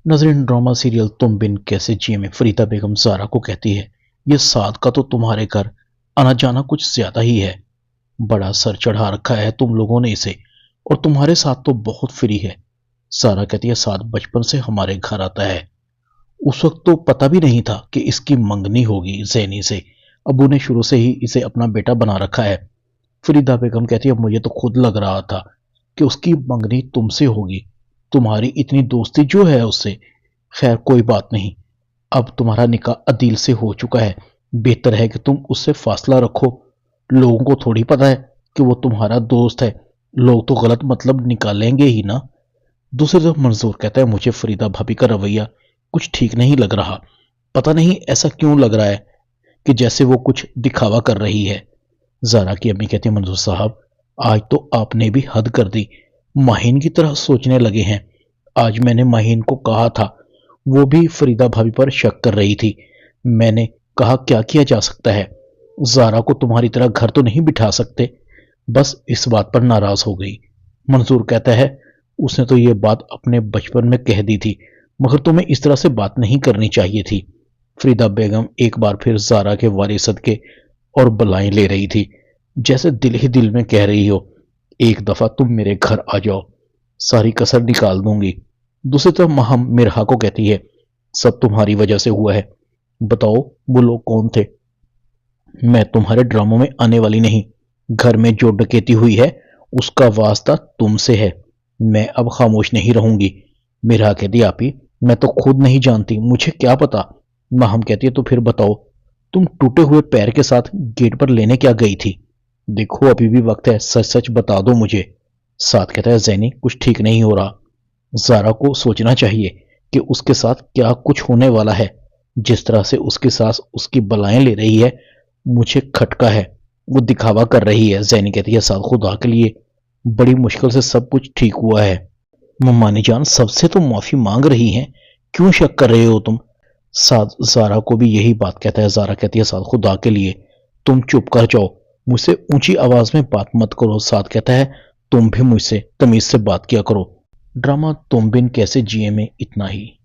ناظرین، drama serial تم بن کیسے جیے میں فریدہ بیگم زارا کو کہتی ہے، یہ سعد کا تو تمہارے گھر آنا جانا کچھ زیادہ ہی ہے۔ بڑا سر چڑھا رکھا ہے تم لوگوں نے اسے، اور تمہارے ساتھ تو بہت فری ہے۔ زارا کہتی ہے، سعد بچپن سے ہمارے گھر آتا ہے، اس وقت تو پتہ بھی نہیں تھا کہ اس کی منگنی ہوگی زینی سے۔ ابو نے شروع سے ہی اسے اپنا بیٹا بنا رکھا ہے۔ فریدہ بیگم کہتی ہے، مجھے تو خود لگ رہا تھا کہ اس کی منگنی تم سے ہوگی، تمہاری اتنی دوستی جو ہے اس سے۔ خیر کوئی بات نہیں، اب تمہارا نکاح عدیل سے ہو چکا ہے، بہتر ہے کہ تم اس سے فاصلہ رکھو۔ لوگوں کو تھوڑی پتا ہے کہ وہ تمہارا دوست ہے، لوگ تو غلط مطلب نکالیں گے ہی نا۔ دوسری طرف منظور کہتا ہے، مجھے فریدہ بھابی کا رویہ کچھ ٹھیک نہیں لگ رہا، پتہ نہیں ایسا کیوں لگ رہا ہے کہ جیسے وہ کچھ دکھاوا کر رہی ہے۔ زارا کی امی کہتی ہے، منظور صاحب آج تو آپ نے بھی حد کر دی، ماہین کی طرح سوچنے لگے ہیں۔ آج میں نے ماہین کو کہا تھا، وہ بھی فریدہ بھابی پر شک کر رہی تھی۔ میں نے کہا کیا کیا جا سکتا ہے، زارا کو تمہاری طرح گھر تو نہیں بٹھا سکتے، بس اس بات پر ناراض ہو گئی۔ منظور کہتا ہے، اس نے تو یہ بات اپنے بچپن میں کہہ دی تھی، مگر تمہیں اس طرح سے بات نہیں کرنی چاہیے تھی۔ فریدہ بیگم ایک بار پھر زارا کے والد صدقے اور بلائیں لے رہی تھی، جیسے دل ہی دل میں کہہ رہی ہو، ایک دفعہ تم میرے گھر آ جاؤ، ساری کسر نکال دوں گی۔ دوسری طرف مہم مرہا کو کہتی ہے، سب تمہاری وجہ سے ہوا ہے، بتاؤ وہ لوگ کون تھے؟ میں تمہارے ڈراموں میں آنے والی نہیں، گھر میں جو ڈکیتی ہوئی ہے اس کا واسطہ تم سے ہے، میں اب خاموش نہیں رہوں گی۔ مرہا کہتی، آپی میں تو خود نہیں جانتی، مجھے کیا پتا۔ مہم کہتی ہے، تو پھر بتاؤ تم ٹوٹے ہوئے پیر کے ساتھ گیٹ پر لینے کیا گئی تھی؟ دیکھو ابھی بھی وقت ہے، سچ سچ بتا دو مجھے۔ ساتھ کہتا ہے، زینی کچھ ٹھیک نہیں ہو رہا، زارا کو سوچنا چاہیے کہ اس کے ساتھ کیا کچھ ہونے والا ہے۔ جس طرح سے اس کی ساس اس کی بلائیں لے رہی ہے مجھے کھٹکا ہے، وہ دکھاوا کر رہی ہے۔ زینی کہتی ہے، ساتھ خدا کے لیے بڑی مشکل سے سب کچھ ٹھیک ہوا ہے، ممانی جان سب سے تو معافی مانگ رہی ہیں، کیوں شک کر رہے ہو تم؟ ساتھ زارا کو بھی یہی بات کہتا ہے۔ زارا کہتی ہے، ساتھ خدا کے لیے تم چپ کر جاؤ، مجھ سے اونچی آواز میں بات مت کرو۔ ساتھ کہتا ہے، تم بھی مجھ سے تمیز سے بات کیا کرو۔ ڈرامہ تم بن کیسے جیے میں اتنا ہی۔